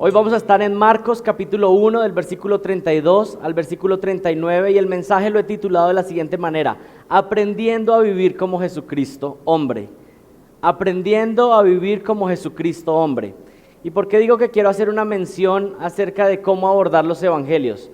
Hoy vamos a estar en Marcos capítulo 1 del versículo 32 al versículo 39 y el mensaje lo he titulado de la siguiente manera: Aprendiendo a vivir como Jesucristo, hombre. Aprendiendo a vivir como Jesucristo, hombre. ¿Y por qué digo que quiero hacer una mención acerca de cómo abordar los evangelios?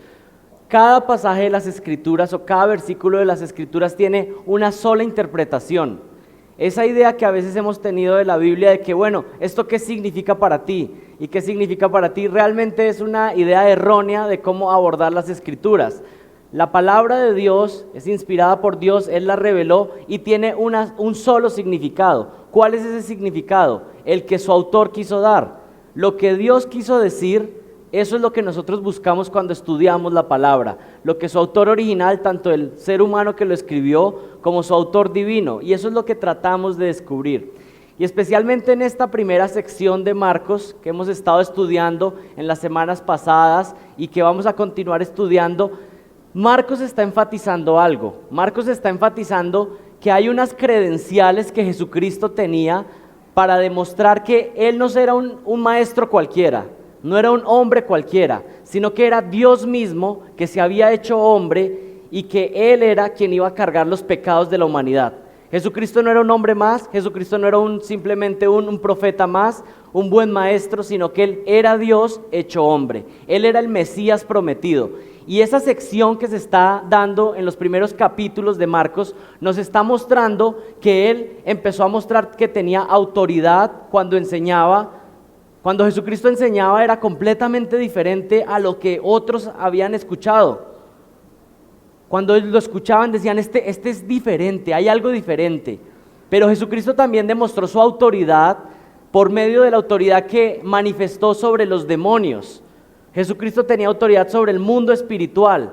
Cada pasaje de las Escrituras o cada versículo de las Escrituras tiene una sola interpretación. Esa idea que a veces hemos tenido de la Biblia de que, bueno, ¿esto qué significa para ti? ¿Y qué significa para ti? Realmente es una idea errónea de cómo abordar las Escrituras. La palabra de Dios es inspirada por Dios, Él la reveló y tiene un solo significado. ¿Cuál es ese significado? El que su autor quiso dar. Lo que Dios quiso decir, eso es lo que nosotros buscamos cuando estudiamos la palabra, lo que su autor original, tanto el ser humano que lo escribió como su autor divino, y eso es lo que tratamos de descubrir. Y especialmente en esta primera sección de Marcos que hemos estado estudiando en las semanas pasadas y que vamos a continuar estudiando, Marcos está enfatizando algo. Marcos está enfatizando que hay unas credenciales que Jesucristo tenía para demostrar que Él no era un maestro cualquiera. No era un hombre cualquiera, sino que era Dios mismo que se había hecho hombre y que Él era quien iba a cargar los pecados de la humanidad. Jesucristo no era un hombre más, Jesucristo no era simplemente un profeta más, un buen maestro, sino que Él era Dios hecho hombre. Él era el Mesías prometido. Y esa sección que se está dando en los primeros capítulos de Marcos nos está mostrando que Él empezó a mostrar que tenía autoridad cuando enseñaba. Cuando Jesucristo enseñaba era completamente diferente a lo que otros habían escuchado. Cuando lo escuchaban decían, este es diferente, hay algo diferente. Pero Jesucristo también demostró su autoridad por medio de la autoridad que manifestó sobre los demonios. Jesucristo tenía autoridad sobre el mundo espiritual.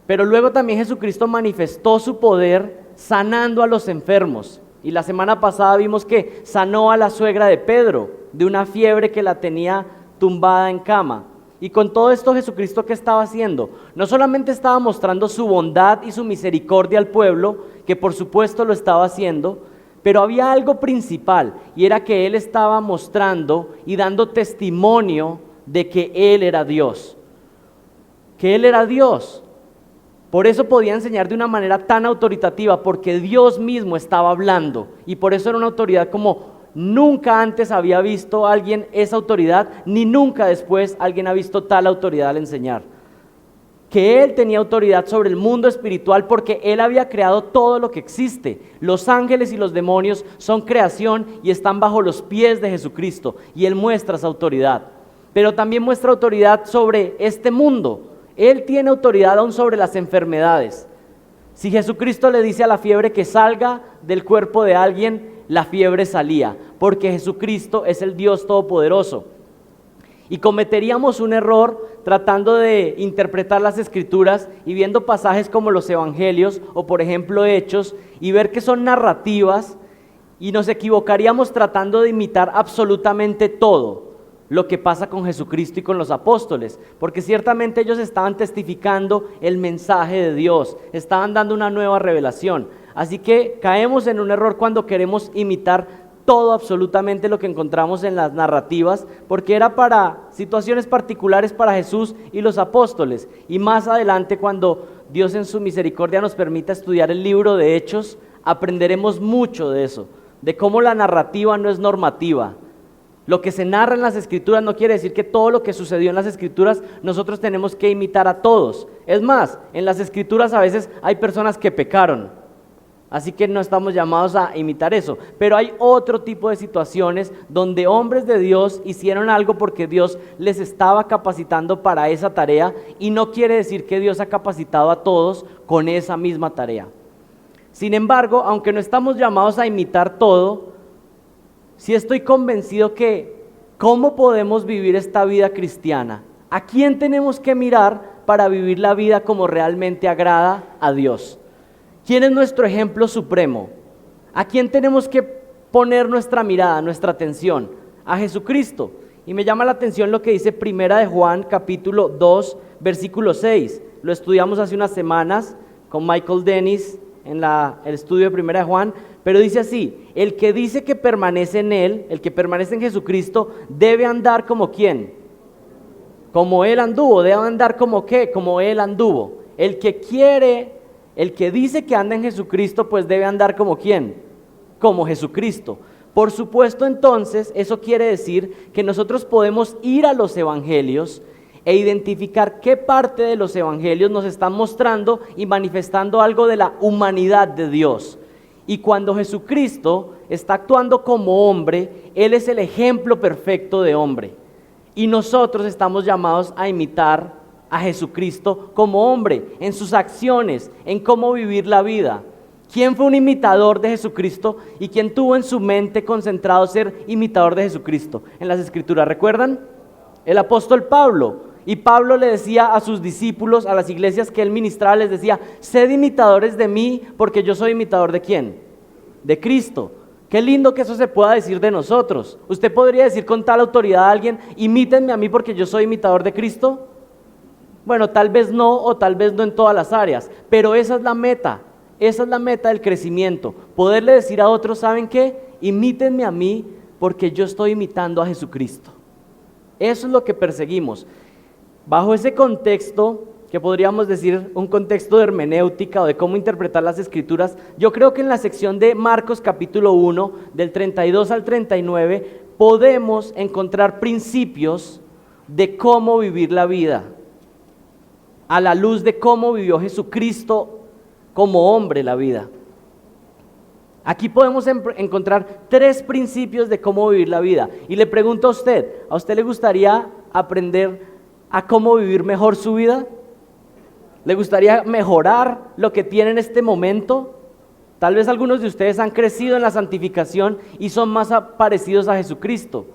Pero luego también Jesucristo manifestó su poder sanando a los enfermos. Y la semana pasada vimos que sanó a la suegra de Pedro de una fiebre que la tenía tumbada en cama. Y con todo esto Jesucristo, ¿qué estaba haciendo? No solamente estaba mostrando su bondad y su misericordia al pueblo, que por supuesto lo estaba haciendo, pero había algo principal, y era que Él estaba mostrando y dando testimonio de que Él era Dios. Que Él era Dios. Por eso podía enseñar de una manera tan autoritativa, porque Dios mismo estaba hablando, y por eso era una autoridad como nunca antes había visto alguien esa autoridad, ni nunca después alguien ha visto tal autoridad al enseñar. Que Él tenía autoridad sobre el mundo espiritual porque Él había creado todo lo que existe. Los ángeles y los demonios son creación y están bajo los pies de Jesucristo, y Él muestra esa autoridad. Pero también muestra autoridad sobre este mundo. Él tiene autoridad aún sobre las enfermedades. Si Jesucristo le dice a la fiebre que salga del cuerpo de alguien, la fiebre salía, porque Jesucristo es el Dios Todopoderoso. Y cometeríamos un error tratando de interpretar las Escrituras y viendo pasajes como los Evangelios o por ejemplo Hechos y ver que son narrativas, y nos equivocaríamos tratando de imitar absolutamente todo lo que pasa con Jesucristo y con los apóstoles, porque ciertamente ellos estaban testificando el mensaje de Dios, estaban dando una nueva revelación. Así que caemos en un error cuando queremos imitar todo, absolutamente lo que encontramos en las narrativas, porque era para situaciones particulares para Jesús y los apóstoles. Y más adelante, cuando Dios en su misericordia nos permita estudiar el libro de Hechos, aprenderemos mucho de eso, de cómo la narrativa no es normativa. Lo que se narra en las Escrituras no quiere decir que todo lo que sucedió en las Escrituras nosotros tenemos que imitar a todos. Es más, en las Escrituras a veces hay personas que pecaron, así que no estamos llamados a imitar eso. Pero hay otro tipo de situaciones donde hombres de Dios hicieron algo porque Dios les estaba capacitando para esa tarea, y no quiere decir que Dios ha capacitado a todos con esa misma tarea. Sin embargo, aunque no estamos llamados a imitar todo, sí estoy convencido que ¿cómo podemos vivir esta vida cristiana? ¿A quién tenemos que mirar para vivir la vida como realmente agrada a Dios? ¿Quién es nuestro ejemplo supremo? ¿A quién tenemos que poner nuestra mirada, nuestra atención? A Jesucristo. Y me llama la atención lo que dice Primera de Juan, capítulo 2, versículo 6. Lo estudiamos hace unas semanas con Michael Dennis en el estudio de Primera de Juan, pero dice así: el que dice que permanece en Él, el que permanece en Jesucristo, debe andar como ¿quién? Como Él anduvo, debe andar como qué, como Él anduvo. El que quiere, el que dice que anda en Jesucristo, pues debe andar como ¿quién? Como Jesucristo. Por supuesto, entonces, eso quiere decir que nosotros podemos ir a los evangelios e identificar qué parte de los evangelios nos están mostrando y manifestando algo de la humanidad de Dios. Y cuando Jesucristo está actuando como hombre, Él es el ejemplo perfecto de hombre. Y nosotros estamos llamados a imitar a Jesucristo como hombre, en sus acciones, en cómo vivir la vida. ¿Quién fue un imitador de Jesucristo y quién tuvo en su mente concentrado ser imitador de Jesucristo? En las Escrituras, ¿recuerdan? El apóstol Pablo. Y Pablo le decía a sus discípulos, a las iglesias que él ministraba, les decía: sed imitadores de mí, porque yo soy imitador ¿de quién? De Cristo. Qué lindo que eso se pueda decir de nosotros. ¿Usted podría decir con tal autoridad a alguien: imítenme a mí porque yo soy imitador de Cristo? Bueno, tal vez no, o tal vez no en todas las áreas, pero esa es la meta del crecimiento. Poderle decir a otros: ¿saben qué? Imítenme a mí porque yo estoy imitando a Jesucristo. Eso es lo que perseguimos. Bajo ese contexto, que podríamos decir un contexto de hermenéutica o de cómo interpretar las Escrituras, yo creo que en la sección de Marcos capítulo 1, del 32 al 39, podemos encontrar principios de cómo vivir la vida, a la luz de cómo vivió Jesucristo como hombre la vida. Aquí podemos encontrar 3 principios de cómo vivir la vida. Y le pregunto ¿a usted le gustaría aprender a cómo vivir mejor su vida? ¿Le gustaría mejorar lo que tiene en este momento? Tal vez algunos de ustedes han crecido en la santificación y son más parecidos a Jesucristo,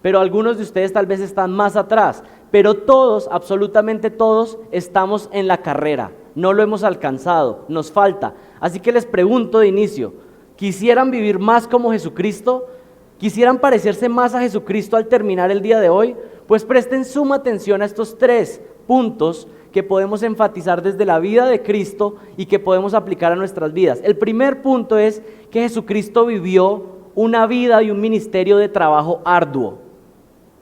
pero algunos de ustedes tal vez están más atrás. Pero todos, absolutamente todos, estamos en la carrera, no lo hemos alcanzado, nos falta. Así que les pregunto de inicio: ¿quisieran vivir más como Jesucristo? ¿Quisieran parecerse más a Jesucristo al terminar el día de hoy? Pues presten suma atención a estos 3 puntos que podemos enfatizar desde la vida de Cristo y que podemos aplicar a nuestras vidas. El primer punto es que Jesucristo vivió una vida y un ministerio de trabajo arduo.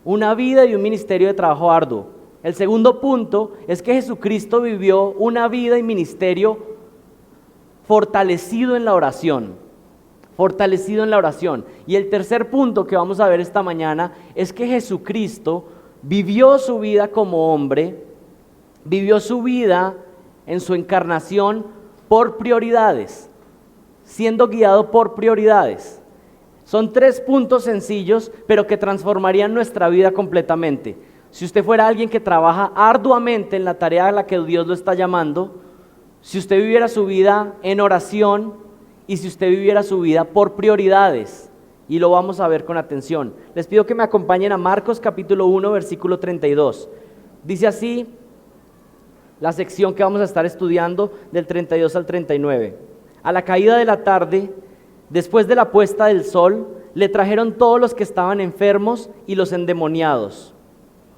Una vida y un ministerio de trabajo arduo. El segundo punto es que Jesucristo vivió una vida y ministerio fortalecido en la oración. Fortalecido en la oración. Y el tercer punto que vamos a ver esta mañana es que Jesucristo vivió su vida como hombre, vivió su vida en su encarnación por prioridades, siendo guiado por prioridades. Son 3 puntos sencillos, pero que transformarían nuestra vida completamente. Si usted fuera alguien que trabaja arduamente en la tarea a la que Dios lo está llamando, si usted viviera su vida en oración y si usted viviera su vida por prioridades, y lo vamos a ver con atención. Les pido que me acompañen a Marcos capítulo 1, versículo 32. Dice así la sección que vamos a estar estudiando del 32 al 39. A la caída de la tarde, después de la puesta del sol, le trajeron todos los que estaban enfermos y los endemoniados.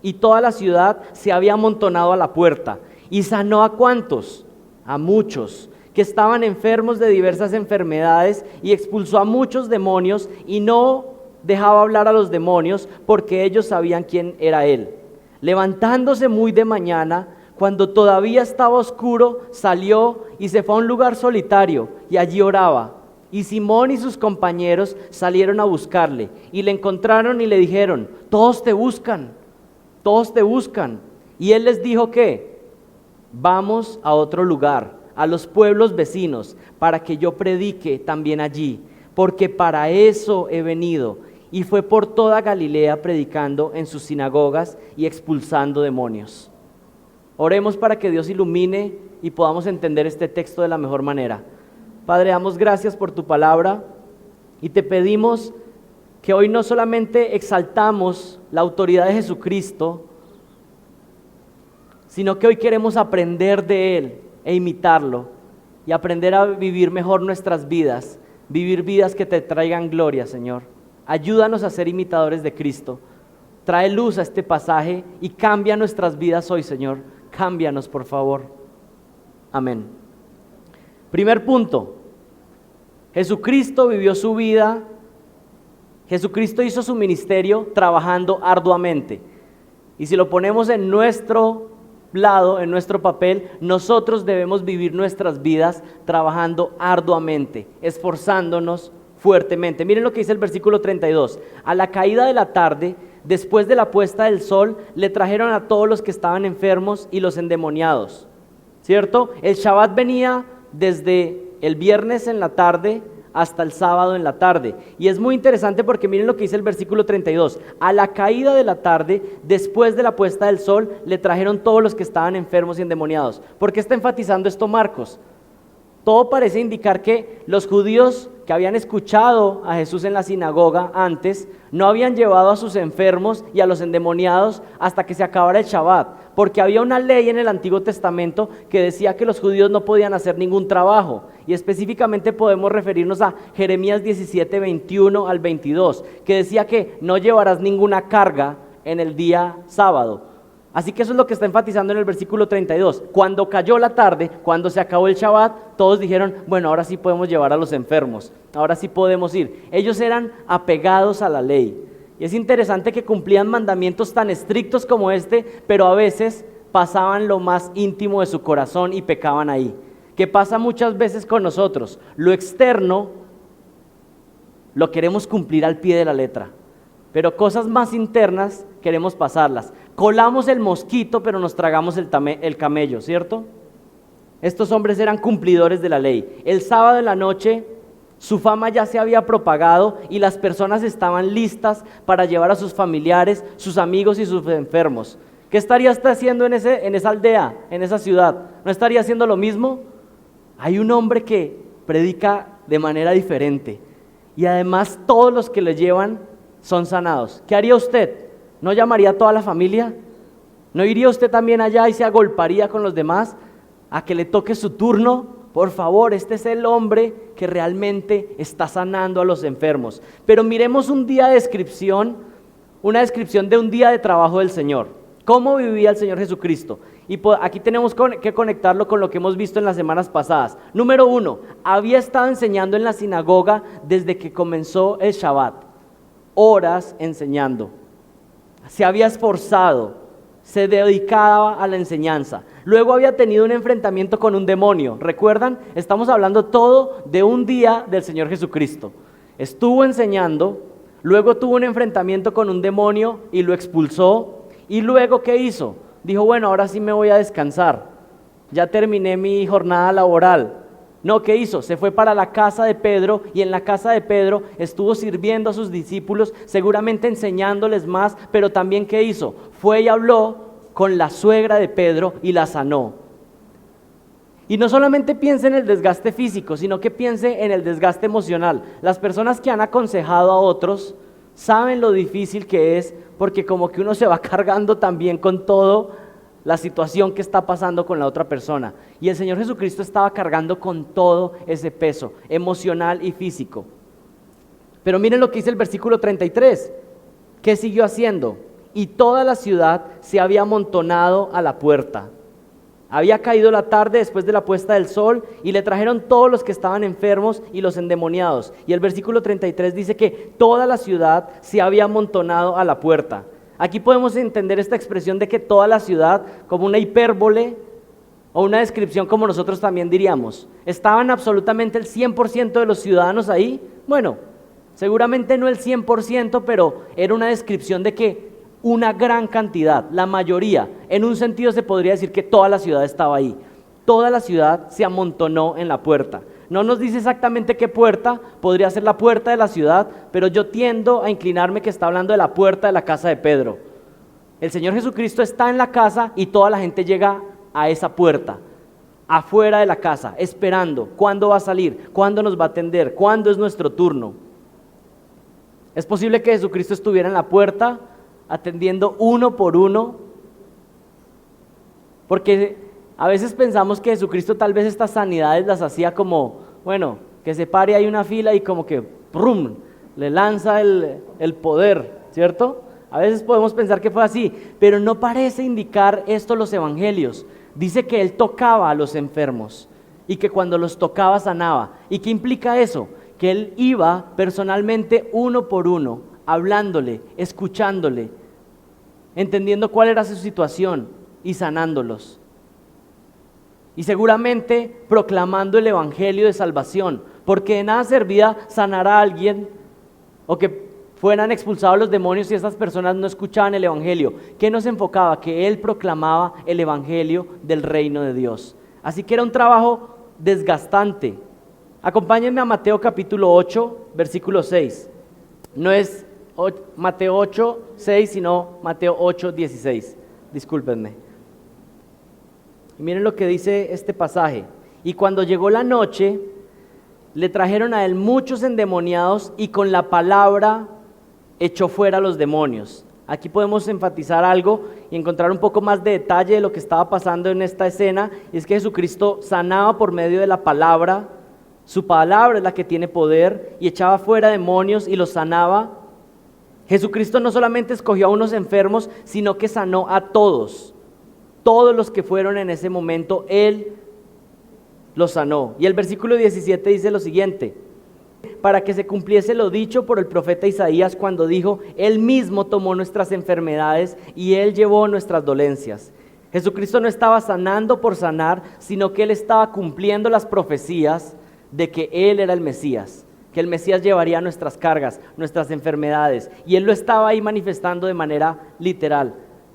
Y toda la ciudad se había amontonado a la puerta. ¿Y sanó a cuántos? A muchos que estaban enfermos de diversas enfermedades, y expulsó a muchos demonios, y no dejaba hablar a los demonios, porque ellos sabían quién era él. Levantándose muy de mañana, cuando todavía estaba oscuro, salió y se fue a un lugar solitario, y allí oraba. Y Simón y sus compañeros salieron a buscarle, y le encontraron y le dijeron: todos te buscan. Y él les dijo que: vamos a otro lugar, a los pueblos vecinos, para que yo predique también allí, porque para eso he venido. Y fue por toda Galilea predicando en sus sinagogas y expulsando demonios. Oremos para que Dios ilumine y podamos entender este texto de la mejor manera. Padre, damos gracias por tu palabra y te pedimos que hoy no solamente exaltamos la autoridad de Jesucristo, sino que hoy queremos aprender de Él e imitarlo y aprender a vivir mejor nuestras vidas, vivir vidas que te traigan gloria, Señor. Ayúdanos a ser imitadores de Cristo. Trae luz a este pasaje y cambia nuestras vidas hoy, Señor. Cámbianos, por favor. Amén. Primer punto: Jesucristo vivió su vida, Jesucristo hizo su ministerio trabajando arduamente. Y si lo ponemos en nuestro lado, en nuestro papel, nosotros debemos vivir nuestras vidas trabajando arduamente, esforzándonos fuertemente. Miren lo que dice el versículo 32. A la caída de la tarde, después de la puesta del sol, le trajeron a todos los que estaban enfermos y los endemoniados. ¿Cierto? El Shabbat venía desde el viernes en la tarde hasta el sábado en la tarde. Y es muy interesante porque miren lo que dice el versículo 32. A la caída de la tarde, después de la puesta del sol, le trajeron todos los que estaban enfermos y endemoniados. ¿Por qué está enfatizando esto Marcos? Todo parece indicar que los judíos que habían escuchado a Jesús en la sinagoga antes no habían llevado a sus enfermos y a los endemoniados hasta que se acabara el Shabbat, porque había una ley en el Antiguo Testamento que decía que los judíos no podían hacer ningún trabajo, y específicamente podemos referirnos a Jeremías 17, 21 al 22, que decía que no llevarás ninguna carga en el día sábado. Así que eso es lo que está enfatizando en el versículo 32. Cuando cayó la tarde, cuando se acabó el Shabbat, todos dijeron, bueno, ahora sí podemos llevar a los enfermos, ahora sí podemos ir. Ellos eran apegados a la ley. Y es interesante que cumplían mandamientos tan estrictos como este, pero a veces pasaban lo más íntimo de su corazón y pecaban ahí. Que pasa muchas veces con nosotros. Lo externo lo queremos cumplir al pie de la letra, pero cosas más internas queremos pasarlas. Colamos el mosquito, pero nos tragamos el camello, ¿cierto? Estos hombres eran cumplidores de la ley. El sábado en la noche, su fama ya se había propagado y las personas estaban listas para llevar a sus familiares, sus amigos y sus enfermos. ¿Qué estaría usted haciendo en esa aldea, en esa ciudad? ¿No estaría haciendo lo mismo? Hay un hombre que predica de manera diferente y además todos los que le llevan son sanados. ¿Qué haría usted? ¿No llamaría a toda la familia? ¿No iría usted también allá y se agolparía con los demás a que le toque su turno? Por favor, este es el hombre que realmente está sanando a los enfermos. Pero miremos una descripción de un día de trabajo del Señor. ¿Cómo vivía el Señor Jesucristo? Y aquí tenemos que conectarlo con lo que hemos visto en las semanas pasadas. Número 1, había estado enseñando en la sinagoga desde que comenzó el Shabbat. Horas enseñando. Se había esforzado, se dedicaba a la enseñanza. Luego había tenido un enfrentamiento con un demonio. ¿Recuerdan? Estamos hablando todo de un día del Señor Jesucristo. Estuvo enseñando, luego tuvo un enfrentamiento con un demonio y lo expulsó. ¿Y luego qué hizo? Dijo, bueno, ahora sí me voy a descansar. Ya terminé mi jornada laboral. No, ¿qué hizo? Se fue para la casa de Pedro y en la casa de Pedro estuvo sirviendo a sus discípulos, seguramente enseñándoles más, pero también ¿qué hizo? Fue y habló con la suegra de Pedro y la sanó. Y no solamente piense en el desgaste físico, sino que piense en el desgaste emocional. Las personas que han aconsejado a otros saben lo difícil que es, porque como que uno se va cargando también con todo la situación que está pasando con la otra persona. Y el Señor Jesucristo estaba cargando con todo ese peso emocional y físico. Pero miren lo que dice el versículo 33. ¿Qué siguió haciendo? Y toda la ciudad se había amontonado a la puerta. Había caído la tarde después de la puesta del sol y le trajeron todos los que estaban enfermos y los endemoniados. Y el versículo 33 dice que toda la ciudad se había amontonado a la puerta. Aquí podemos entender esta expresión de que toda la ciudad, como una hipérbole o una descripción como nosotros también diríamos. ¿Estaban absolutamente el 100% de los ciudadanos ahí? Bueno, seguramente no el 100%, pero era una descripción de que una gran cantidad, la mayoría, en un sentido se podría decir que toda la ciudad estaba ahí. Toda la ciudad se amontonó en la puerta. No nos dice exactamente qué puerta, podría ser la puerta de la ciudad, pero yo tiendo a inclinarme que está hablando de la puerta de la casa de Pedro. El Señor Jesucristo está en la casa y toda la gente llega a esa puerta, afuera de la casa, esperando cuándo va a salir, cuándo nos va a atender, cuándo es nuestro turno. Es posible que Jesucristo estuviera en la puerta atendiendo uno por uno, porque a veces pensamos que Jesucristo tal vez estas sanidades las hacía como, bueno, que se pare ahí una fila y como que ¡prum!, le lanza el poder, ¿cierto? A veces podemos pensar que fue así, pero no parece indicar esto los evangelios. Dice que Él tocaba a los enfermos y que cuando los tocaba sanaba. ¿Y qué implica eso? Que Él iba personalmente uno por uno, hablándole, escuchándole. entendiendo cuál era su situación y sanándolos. Y seguramente proclamando el evangelio de salvación, porque de nada servía sanar a alguien o que fueran expulsados los demonios si esas personas no escuchaban el evangelio. ¿Qué nos enfocaba? Que él proclamaba el evangelio del reino de Dios. Así que era un trabajo desgastante. Acompáñenme a Mateo capítulo 8, versículo 6. No es Mateo 8, 6, sino Mateo 8, 16. Discúlpenme. Y miren lo que dice este pasaje. Y cuando llegó la noche, le trajeron a él muchos endemoniados y con la palabra echó fuera a los demonios. Aquí podemos enfatizar algo y encontrar un poco más de detalle de lo que estaba pasando en esta escena. Y es que Jesucristo sanaba por medio de la palabra. Su palabra es la que tiene poder y echaba fuera demonios y los sanaba. Jesucristo no solamente escogió a unos enfermos, sino que sanó a todos. Todos los que fueron en ese momento, Él los sanó. Y el versículo 17 dice lo siguiente: para que se cumpliese lo dicho por el profeta Isaías cuando dijo: Él mismo tomó nuestras enfermedades y Él llevó nuestras dolencias. Jesucristo no estaba sanando por sanar, sino que Él estaba cumpliendo las profecías de que Él era el Mesías, que el Mesías llevaría nuestras cargas, nuestras enfermedades, y Él lo estaba ahí manifestando de manera literal.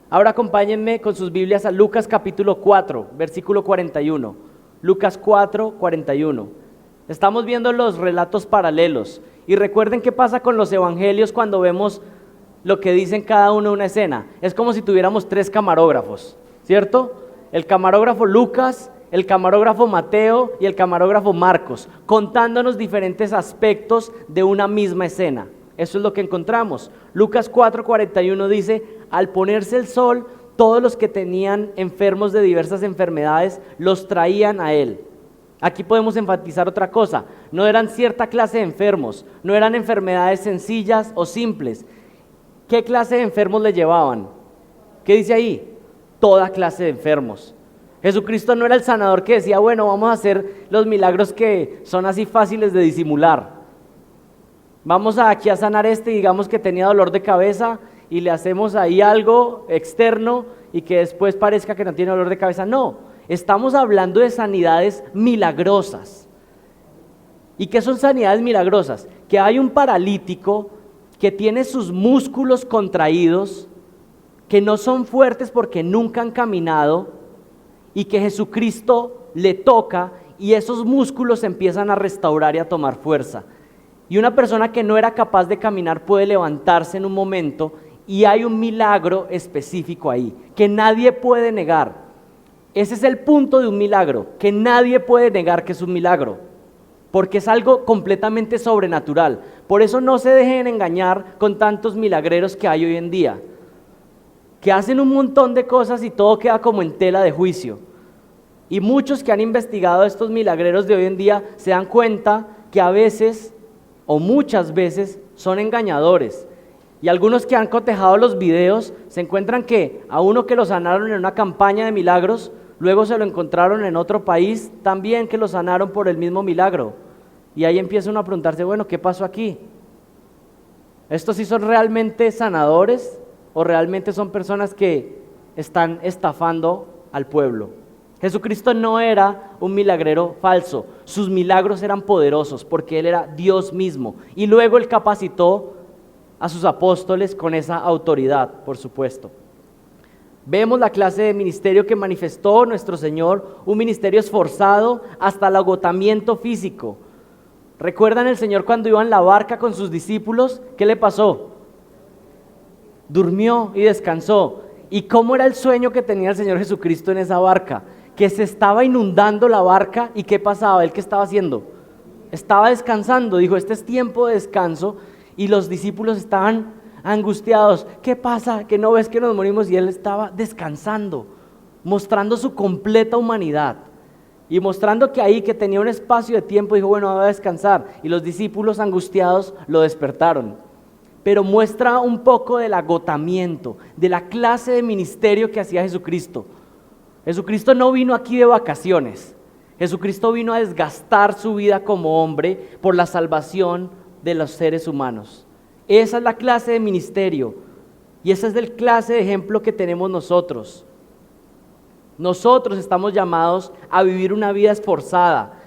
Ahora acompáñenme con sus Biblias a Lucas capítulo 4, versículo 41. Lucas 4, 41. Estamos viendo los relatos paralelos. Y recuerden qué pasa con los evangelios cuando vemos lo que dicen cada uno en una escena. Es como si tuviéramos 3 camarógrafos, ¿cierto? El camarógrafo Lucas, el camarógrafo Mateo y el camarógrafo Marcos, contándonos diferentes aspectos de una misma escena. Eso es lo que encontramos. Lucas 4:41 dice: al ponerse el sol, todos los que tenían enfermos de diversas enfermedades los traían a él. Aquí podemos enfatizar otra cosa: no eran cierta clase de enfermos, no eran enfermedades sencillas o simples. ¿Qué clase de enfermos le llevaban? ¿Qué dice ahí? Toda clase de enfermos. Jesucristo no era el sanador que decía: bueno, vamos a hacer los milagros que son así fáciles de disimular. Vamos aquí a sanar y digamos que tenía dolor de cabeza y le hacemos ahí algo externo y que después parezca que no tiene dolor de cabeza. No, estamos hablando de sanidades milagrosas. ¿Y qué son sanidades milagrosas? Que hay un paralítico que tiene sus músculos contraídos, que no son fuertes porque nunca han caminado, y que Jesucristo le toca y esos músculos empiezan a restaurar y a tomar fuerza. Y una persona que no era capaz de caminar puede levantarse en un momento, y hay un milagro específico ahí, que nadie puede negar. Ese es el punto de un milagro, que nadie puede negar que es un milagro, porque es algo completamente sobrenatural. Por eso no se dejen engañar con tantos milagreros que hay hoy en día, que hacen un montón de cosas y todo queda como en tela de juicio. Y muchos que han investigado estos milagreros de hoy en día se dan cuenta que a veces o muchas veces son engañadores. Y algunos que han cotejado los videos se encuentran que a uno que lo sanaron en una campaña de milagros, luego se lo encontraron en otro país también que lo sanaron por el mismo milagro. Y ahí empieza uno a preguntarse: bueno, ¿qué pasó aquí? ¿Estos sí son realmente sanadores o realmente son personas que están estafando al pueblo? Jesucristo no era un milagrero falso, sus milagros eran poderosos porque Él era Dios mismo. Y luego Él capacitó a sus apóstoles con esa autoridad, por supuesto. Vemos la clase de ministerio que manifestó nuestro Señor, un ministerio esforzado hasta el agotamiento físico. ¿Recuerdan el Señor cuando iba en la barca con sus discípulos? ¿Qué le pasó? Durmió y descansó. ¿Y cómo era el sueño que tenía el Señor Jesucristo en esa barca? Que se estaba inundando la barca, ¿y qué pasaba? ¿Él qué estaba haciendo? Estaba descansando. Dijo: este es tiempo de descanso, y los discípulos estaban angustiados. ¿Qué pasa? ¿Que no ves que nos morimos? Y Él estaba descansando, mostrando su completa humanidad y mostrando que ahí, que tenía un espacio de tiempo, dijo: bueno, voy a descansar. Y los discípulos angustiados lo despertaron. Pero muestra un poco del agotamiento, de la clase de ministerio que hacía Jesucristo. Jesucristo no vino aquí de vacaciones. Jesucristo vino a desgastar su vida como hombre por la salvación de los seres humanos. Esa es la clase de ministerio Y ese es el clase de ejemplo que tenemos nosotros. Nosotros estamos llamados a vivir una vida esforzada.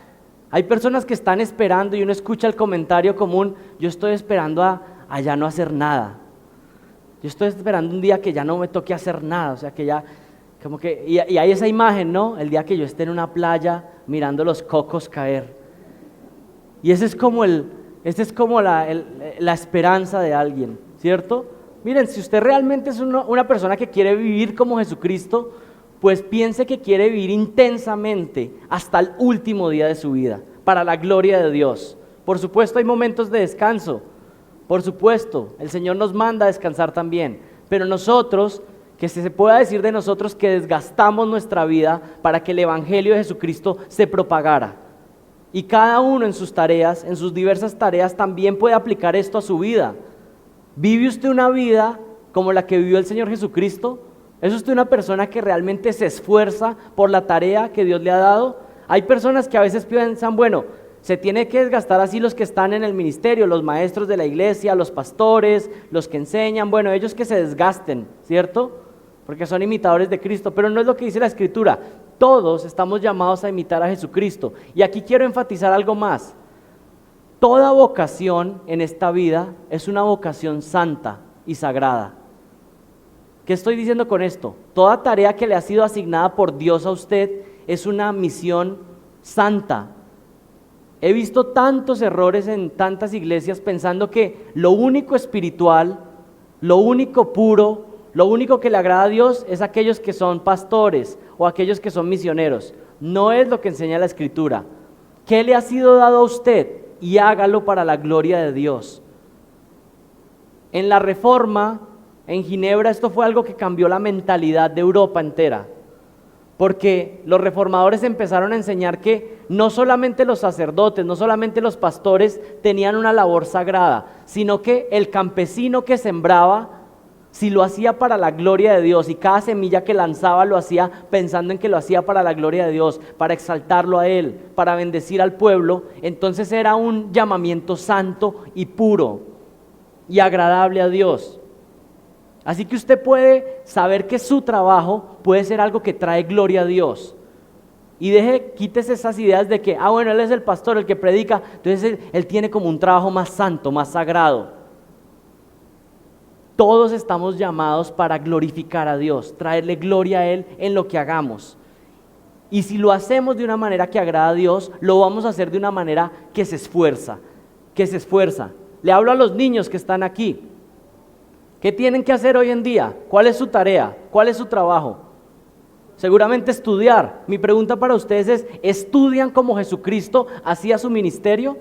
Hay personas que están esperando y uno escucha el comentario común: yo estoy esperando a ya no hacer nada. Yo estoy esperando un día que ya no me toque hacer nada, o sea que ya, como que, y hay esa imagen, ¿no? El día que yo esté en una playa mirando los cocos caer. Y ese es como la esperanza de alguien, ¿cierto? Miren, si usted realmente es una persona que quiere vivir como Jesucristo, pues piense que quiere vivir intensamente hasta el último día de su vida, para la gloria de Dios. Por supuesto hay momentos de descanso, por supuesto, el Señor nos manda a descansar también, pero nosotros, que se pueda decir de nosotros que desgastamos nuestra vida para que el Evangelio de Jesucristo se propagara. Y cada uno en sus tareas, en sus diversas tareas, también puede aplicar esto a su vida. ¿Vive usted una vida como la que vivió el Señor Jesucristo? ¿Es usted una persona que realmente se esfuerza por la tarea que Dios le ha dado? Hay personas que a veces piensan, bueno, se tiene que desgastar así los que están en el ministerio, los maestros de la iglesia, los pastores, los que enseñan, bueno, ellos que se desgasten, ¿cierto? Porque son imitadores de Cristo, pero no es lo que dice la Escritura. Todos estamos llamados a imitar a Jesucristo. Y aquí quiero enfatizar algo más. Toda vocación en esta vida es una vocación santa y sagrada. ¿Qué estoy diciendo con esto? Toda tarea que le ha sido asignada por Dios a usted es una misión santa. He visto tantos errores en tantas iglesias pensando que lo único espiritual, lo único puro, lo único que le agrada a Dios es aquellos que son pastores o aquellos que son misioneros. No es lo que enseña la Escritura. ¿Qué le ha sido dado a usted? Y hágalo para la gloria de Dios. En la Reforma, en Ginebra, esto fue algo que cambió la mentalidad de Europa entera. Porque los reformadores empezaron a enseñar que no solamente los sacerdotes, no solamente los pastores tenían una labor sagrada, sino que el campesino que sembraba, si lo hacía para la gloria de Dios, y cada semilla que lanzaba lo hacía pensando en que lo hacía para la gloria de Dios, para exaltarlo a Él, para bendecir al pueblo, entonces era un llamamiento santo y puro y agradable a Dios. Así que usted puede saber que su trabajo puede ser algo que trae gloria a Dios. Y quítese esas ideas de que, bueno, él es el pastor, el que predica, entonces él tiene como un trabajo más santo, más sagrado. Todos estamos llamados para glorificar a Dios, traerle gloria a Él en lo que hagamos. Y si lo hacemos de una manera que agrada a Dios, lo vamos a hacer de una manera que se esfuerza, Le hablo a los niños que están aquí. ¿Qué tienen que hacer hoy en día? ¿Cuál es su tarea? ¿Cuál es su trabajo? Seguramente estudiar. Mi pregunta para ustedes es, ¿estudian como Jesucristo hacía su ministerio?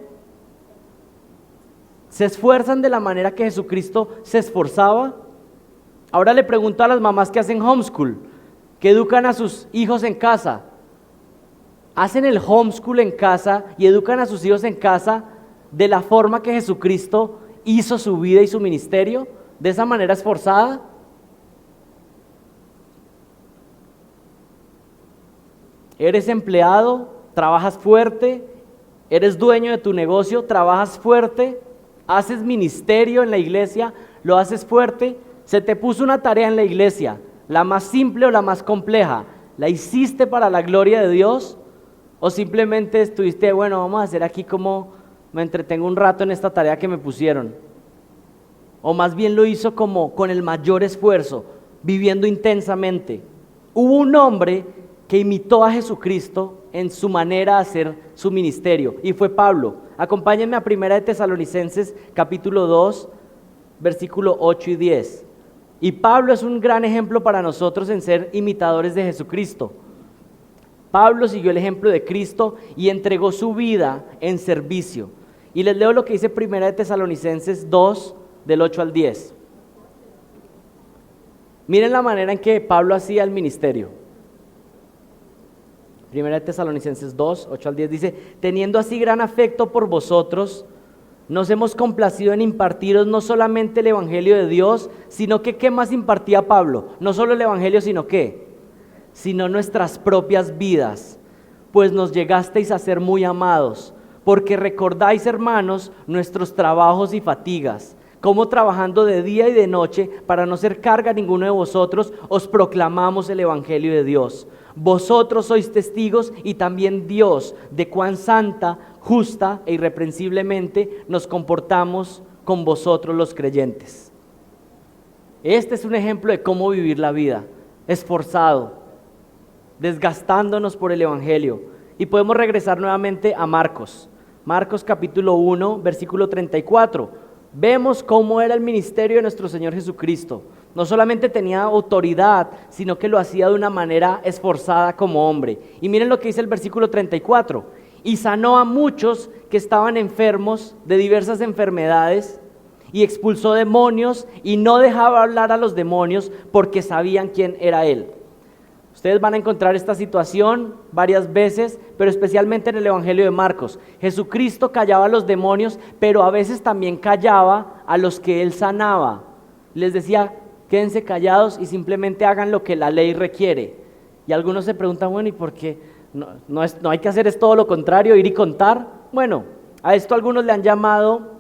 ¿Se esfuerzan de la manera que Jesucristo se esforzaba? Ahora le pregunto a las mamás que hacen homeschool, que educan a sus hijos en casa. ¿Hacen el homeschool en casa y educan a sus hijos en casa de la forma que Jesucristo hizo su vida y su ministerio? ¿De esa manera esforzada? ¿Eres empleado? ¿Trabajas fuerte? ¿Eres dueño de tu negocio? ¿Trabajas fuerte? ¿Haces ministerio en la iglesia? ¿Lo haces fuerte? ¿Se te puso una tarea en la iglesia? ¿La más simple o la más compleja? ¿La hiciste para la gloria de Dios? ¿O simplemente estuviste, bueno, vamos a hacer aquí como me entretengo un rato en esta tarea que me pusieron? ¿O más bien lo hizo como con el mayor esfuerzo, viviendo intensamente? Hubo un hombre que imitó a Jesucristo en su manera de hacer su ministerio, y fue Pablo. Acompáñenme a 1 de Tesalonicenses capítulo 2, versículo 8 y 10. Y Pablo es un gran ejemplo para nosotros en ser imitadores de Jesucristo. Pablo siguió el ejemplo de Cristo y entregó su vida en servicio. Y les leo lo que dice 1 de Tesalonicenses 2, del 8 al 10. Miren la manera en que Pablo hacía el ministerio. 1 de Tesalonicenses 2, 8 al 10 dice: teniendo así gran afecto por vosotros, nos hemos complacido en impartiros no solamente el evangelio de Dios, sino que ¿qué más impartía Pablo? No solo el evangelio, sino ¿qué? Sino nuestras propias vidas, pues nos llegasteis a ser muy amados, porque recordáis, hermanos, nuestros trabajos y fatigas, cómo trabajando de día y de noche, para no ser carga a ninguno de vosotros, os proclamamos el Evangelio de Dios. Vosotros sois testigos y también Dios de cuán santa, justa e irreprensiblemente nos comportamos con vosotros los creyentes. Este es un ejemplo de cómo vivir la vida, esforzado, desgastándonos por el Evangelio. Y podemos regresar nuevamente a Marcos. Marcos capítulo 1, versículo 34. Vemos cómo era el ministerio de nuestro Señor Jesucristo. No solamente tenía autoridad, sino que lo hacía de una manera esforzada como hombre. Y miren lo que dice el versículo 34. Y sanó a muchos que estaban enfermos de diversas enfermedades, y expulsó demonios, y no dejaba hablar a los demonios, porque sabían quién era Él. Ustedes van a encontrar esta situación varias veces, pero especialmente en el Evangelio de Marcos. Jesucristo callaba a los demonios, pero a veces también callaba a los que Él sanaba. Les decía, quédense callados y simplemente hagan lo que la ley requiere. Y algunos se preguntan, bueno, ¿y por qué? No hay que hacer es todo lo contrario, ir y contar. Bueno, a esto algunos le han llamado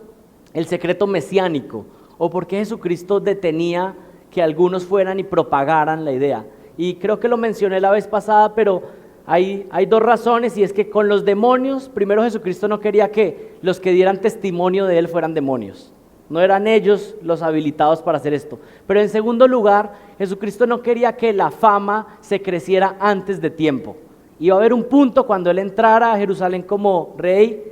el secreto mesiánico, o por qué Jesucristo detenía que algunos fueran y propagaran la idea. Y creo que lo mencioné la vez pasada, pero hay dos razones, y es que con los demonios, primero Jesucristo no quería que los que dieran testimonio de Él fueran demonios. No eran ellos los habilitados para hacer esto. Pero en segundo lugar, Jesucristo no quería que la fama se creciera antes de tiempo. Iba a haber un punto cuando Él entrara a Jerusalén como rey,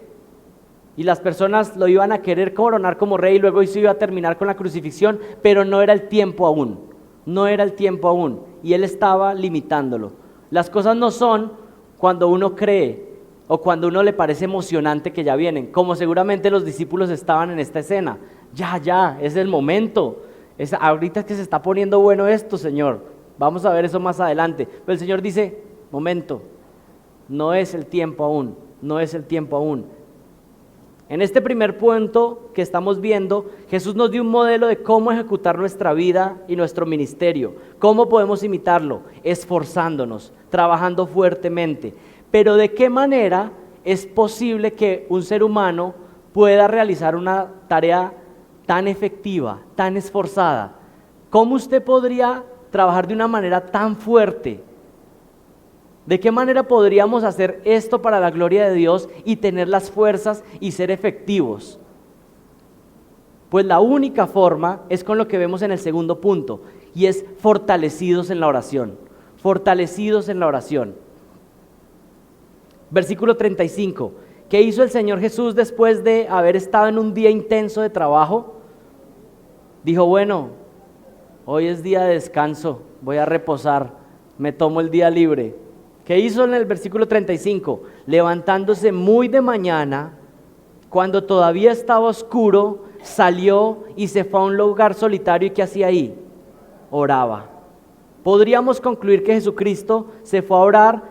y las personas lo iban a querer coronar como rey, y luego eso iba a terminar con la crucifixión, pero no era el tiempo aún. No era el tiempo aún, y Él estaba limitándolo. Las cosas no son cuando uno cree o cuando uno le parece emocionante que ya vienen, como seguramente los discípulos estaban en esta escena. Ya, es el momento. Ahorita es que se está poniendo bueno esto, Señor. Vamos a ver eso más adelante. Pero el Señor dice, momento, no es el tiempo aún, no es el tiempo aún. En este primer punto que estamos viendo, Jesús nos dio un modelo de cómo ejecutar nuestra vida y nuestro ministerio. ¿Cómo podemos imitarlo? Esforzándonos, trabajando fuertemente. Pero ¿de qué manera es posible que un ser humano pueda realizar una tarea tan efectiva, tan esforzada? ¿Cómo usted podría trabajar de una manera tan fuerte? ¿De qué manera podríamos hacer esto para la gloria de Dios y tener las fuerzas y ser efectivos? Pues la única forma es con lo que vemos en el segundo punto, y es fortalecidos en la oración. Fortalecidos en la oración. Versículo 35. ¿Qué hizo el Señor Jesús después de haber estado en un día intenso de trabajo? Dijo, bueno, hoy es día de descanso, voy a reposar, me tomo el día libre. ¿Qué hizo en el versículo 35? Levantándose muy de mañana, cuando todavía estaba oscuro, salió y se fue a un lugar solitario. ¿Y qué hacía ahí? Oraba. Podríamos concluir que Jesucristo se fue a orar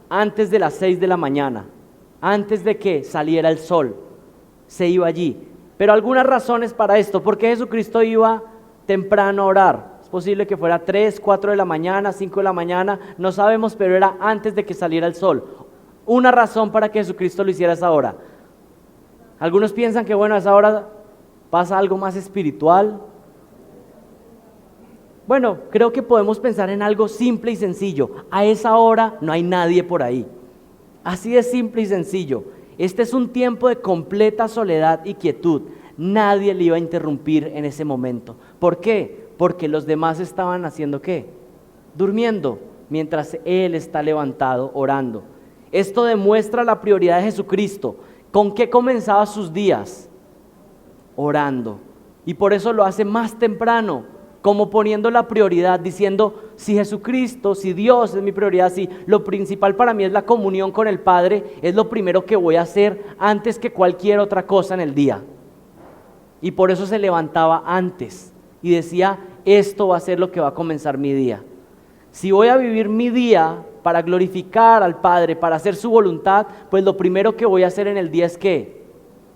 antes de las 6 de la mañana, antes de que saliera el sol. Se iba allí. Pero algunas razones para esto. ¿Por qué Jesucristo iba temprano a orar? Es posible que fuera 3, 4 de la mañana, 5 de la mañana, no sabemos, pero era antes de que saliera el sol. Una razón para que Jesucristo lo hiciera a esa hora. Algunos piensan que bueno, a esa hora pasa algo más espiritual. Bueno, creo que podemos pensar en algo simple y sencillo. A esa hora no hay nadie por ahí. Así de simple y sencillo. Este es un tiempo de completa soledad y quietud. Nadie le iba a interrumpir en ese momento. ¿Por qué? Porque los demás estaban haciendo ¿qué? Durmiendo, mientras Él está levantado orando. Esto demuestra la prioridad de Jesucristo. ¿Con qué comenzaba sus días? Orando. Y por eso lo hace más temprano, como poniendo la prioridad, diciendo, si Jesucristo, si Dios es mi prioridad, si lo principal para mí es la comunión con el Padre, es lo primero que voy a hacer antes que cualquier otra cosa en el día. Y por eso se levantaba antes y decía, esto va a ser lo que va a comenzar mi día. Si voy a vivir mi día para glorificar al Padre, para hacer su voluntad, pues lo primero que voy a hacer en el día es ¿qué?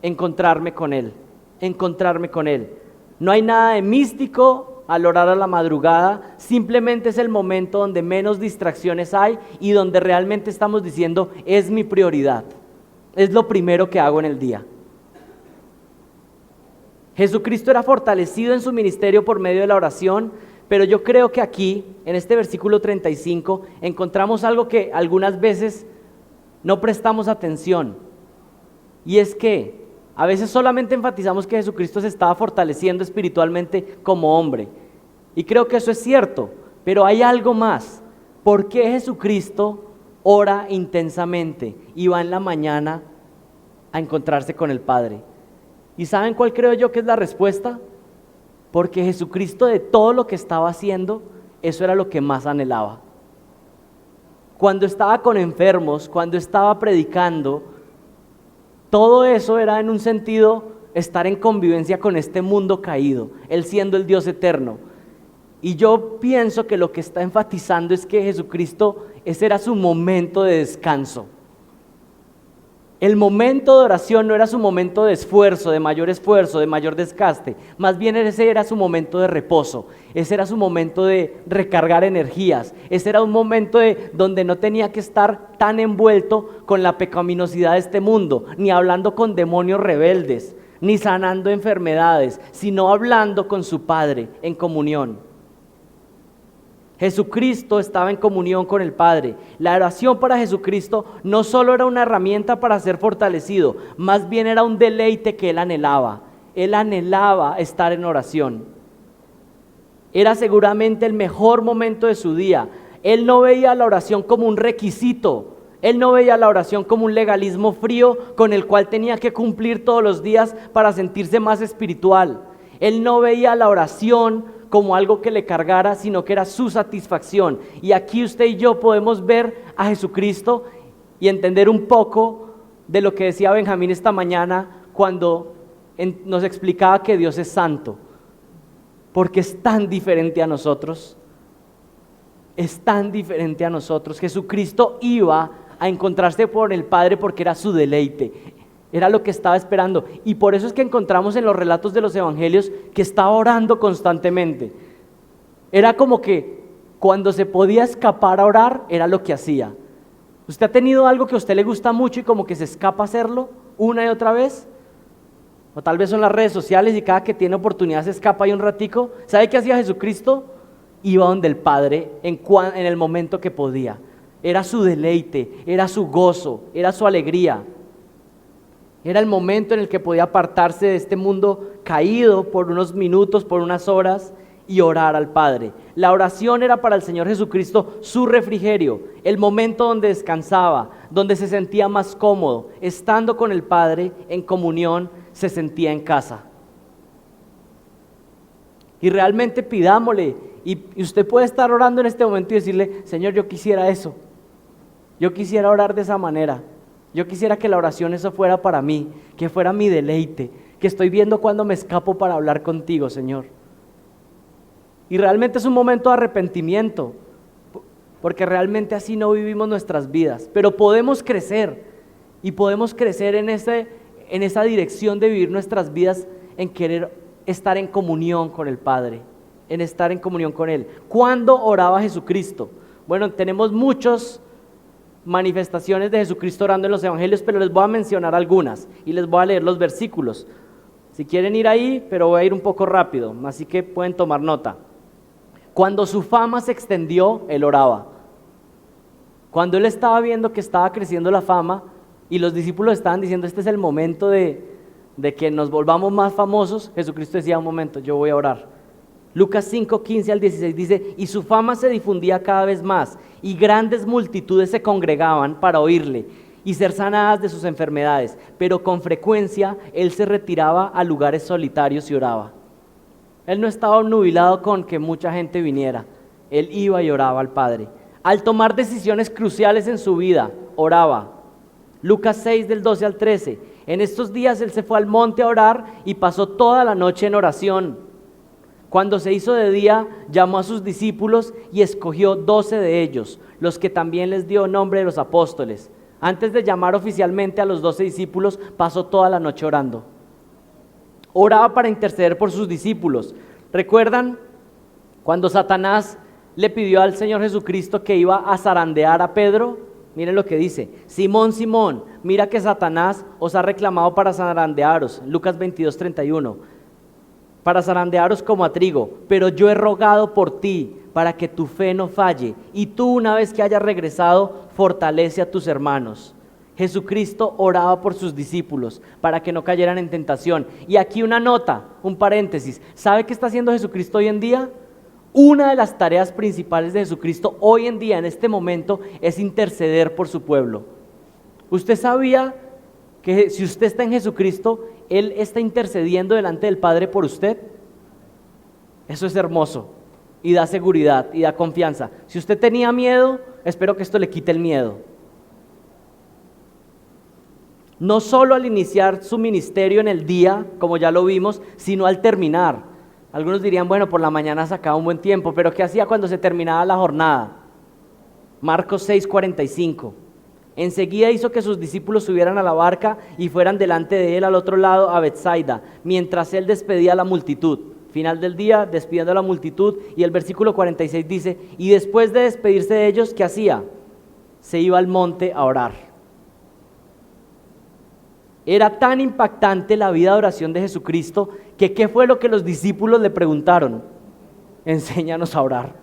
Encontrarme con Él, encontrarme con Él. No hay nada de místico al orar a la madrugada, simplemente es el momento donde menos distracciones hay y donde realmente estamos diciendo, es mi prioridad, es lo primero que hago en el día. Jesucristo era fortalecido en su ministerio por medio de la oración, pero yo creo que aquí, en este versículo 35, encontramos algo que algunas veces no prestamos atención. Y es que a veces solamente enfatizamos que Jesucristo se estaba fortaleciendo espiritualmente como hombre. Y creo que eso es cierto, pero hay algo más. ¿Por qué Jesucristo ora intensamente y va en la mañana a encontrarse con el Padre? ¿Y saben cuál creo yo que es la respuesta? Porque Jesucristo, de todo lo que estaba haciendo, eso era lo que más anhelaba. Cuando estaba con enfermos, cuando estaba predicando, todo eso era en un sentido estar en convivencia con este mundo caído, Él siendo el Dios eterno. Y yo pienso que lo que está enfatizando es que Jesucristo, ese era su momento de descanso. El momento de oración no era su momento de esfuerzo, de mayor desgaste. Más bien ese era su momento de reposo. Ese era su momento de recargar energías. Ese era un momento donde no tenía que estar tan envuelto con la pecaminosidad de este mundo, ni hablando con demonios rebeldes, ni sanando enfermedades, sino hablando con su Padre en comunión. Jesucristo estaba en comunión con el Padre. La oración para Jesucristo no solo era una herramienta para ser fortalecido, más bien era un deleite que Él anhelaba. Él anhelaba estar en oración. Era seguramente el mejor momento de su día. Él no veía la oración como un requisito. Él no veía la oración como un legalismo frío con el cual tenía que cumplir todos los días para sentirse más espiritual. Él no veía la oración como algo que le cargara, sino que era su satisfacción. Y aquí usted y yo podemos ver a Jesucristo y entender un poco de lo que decía Benjamín esta mañana cuando nos explicaba que Dios es santo, porque es tan diferente a nosotros. Es tan diferente a nosotros. Jesucristo iba a encontrarse con el Padre porque era su deleite. Era lo que estaba esperando, y por eso es que encontramos en los relatos de los evangelios que estaba orando constantemente. Era como que cuando se podía escapar a orar, era lo que hacía. ¿Usted ha tenido algo que a usted le gusta mucho y como que se escapa a hacerlo una y otra vez? O tal vez son las redes sociales y cada que tiene oportunidad se escapa ahí un ratico. ¿Sabe qué hacía Jesucristo? Iba donde el Padre en el momento que podía. Era su deleite, era su gozo, era su alegría. Era el momento en el que podía apartarse de este mundo caído por unos minutos, por unas horas, y orar al Padre. La oración era para el Señor Jesucristo su refrigerio, el momento donde descansaba, donde se sentía más cómodo. Estando con el Padre en comunión, se sentía en casa. Y realmente pidámosle, y usted puede estar orando en este momento y decirle: Señor, yo quisiera eso, yo quisiera orar de esa manera. Yo quisiera que la oración eso fuera para mí, que fuera mi deleite, que estoy viendo cuando me escapo para hablar contigo, Señor. Y realmente es un momento de arrepentimiento, porque realmente así no vivimos nuestras vidas, pero podemos crecer, y podemos crecer en esa dirección de vivir nuestras vidas, en querer estar en comunión con el Padre, en estar en comunión con Él. ¿Cuándo oraba Jesucristo? Bueno, tenemos muchos manifestaciones de Jesucristo orando en los evangelios, pero les voy a mencionar algunas y les voy a leer los versículos. Si quieren ir ahí, pero voy a ir un poco rápido, así que pueden tomar nota. Cuando su fama se extendió, Él oraba. Cuando Él estaba viendo que estaba creciendo la fama y los discípulos estaban diciendo: este es el momento de que nos volvamos más famosos, Jesucristo decía: un momento, yo voy a orar. Lucas 5, 15 al 16 dice: y su fama se difundía cada vez más, y grandes multitudes se congregaban para oírle y ser sanadas de sus enfermedades, pero con frecuencia Él se retiraba a lugares solitarios y oraba. Él no estaba obnubilado con que mucha gente viniera, Él iba y oraba al Padre. Al tomar decisiones cruciales en su vida, oraba. Lucas 6 del 12 al 13, en estos días Él se fue al monte a orar y pasó toda la noche en oración. Cuando se hizo de día, llamó a sus discípulos y escogió 12 de ellos, los que también les dio nombre de los apóstoles. Antes de llamar oficialmente a los 12 discípulos, pasó toda la noche orando. Oraba para interceder por sus discípulos. ¿Recuerdan cuando Satanás le pidió al Señor Jesucristo que iba a zarandear a Pedro? Miren lo que dice: Simón, Simón, mira que Satanás os ha reclamado para zarandearos. Lucas 22, 31. para zarandearos como a trigo, pero yo he rogado por ti para que tu fe no falle, y tú, una vez que hayas regresado, fortalece a tus hermanos. Jesucristo oraba por sus discípulos para que no cayeran en tentación. Y aquí una nota, un paréntesis. ¿Sabe qué está haciendo Jesucristo hoy en día? Una de las tareas principales de Jesucristo hoy en día, en este momento, es interceder por su pueblo. ¿Usted sabía que si usted está en Jesucristo, Él está intercediendo delante del Padre por usted? Eso es hermoso y da seguridad y da confianza. Si usted tenía miedo, espero que esto le quite el miedo. No solo al iniciar su ministerio en el día, como ya lo vimos, sino al terminar. Algunos dirían, bueno, por la mañana sacaba un buen tiempo, pero ¿qué hacía cuando se terminaba la jornada? Marcos 6:45. Enseguida hizo que sus discípulos subieran a la barca y fueran delante de él al otro lado a Betsaida, mientras él despedía a la multitud. Final del día, despidiendo a la multitud, y el versículo 46 dice, y después de despedirse de ellos, ¿qué hacía? Se iba al monte a orar. Era tan impactante la vida de oración de Jesucristo que ¿qué fue lo que los discípulos le preguntaron? Enséñanos a orar.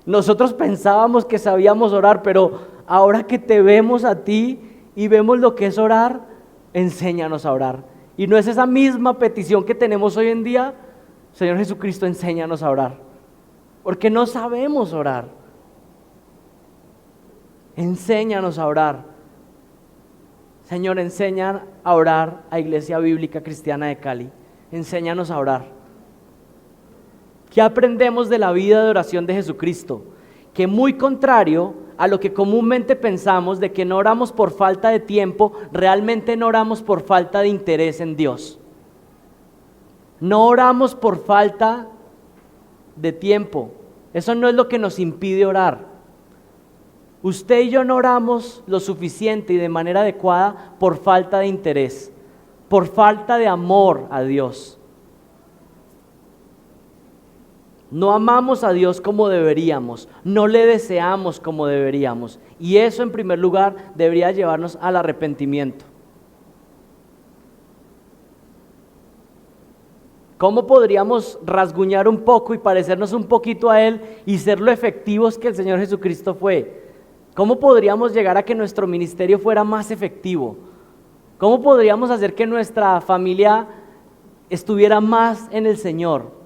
Nosotros pensábamos que sabíamos orar, pero ahora que te vemos a ti y vemos lo que es orar, enséñanos a orar. Y no es esa misma petición que tenemos hoy en día, Señor Jesucristo, enséñanos a orar, porque no sabemos orar. Enséñanos a orar. Señor, enseña a orar a Iglesia Bíblica Cristiana de Cali. Enséñanos a orar. ¿Qué aprendemos de la vida de oración de Jesucristo? Que muy contrario a lo que comúnmente pensamos de que no oramos por falta de tiempo, realmente no oramos por falta de interés en Dios. No oramos por falta de tiempo. Eso no es lo que nos impide orar. Usted y yo no oramos lo suficiente y de manera adecuada por falta de interés, por falta de amor a Dios. No amamos a Dios como deberíamos, no le deseamos como deberíamos, y eso en primer lugar debería llevarnos al arrepentimiento. ¿Cómo podríamos rasguñar un poco y parecernos un poquito a Él y ser lo efectivos que el Señor Jesucristo fue? ¿Cómo podríamos llegar a que nuestro ministerio fuera más efectivo? ¿Cómo podríamos hacer que nuestra familia estuviera más en el Señor?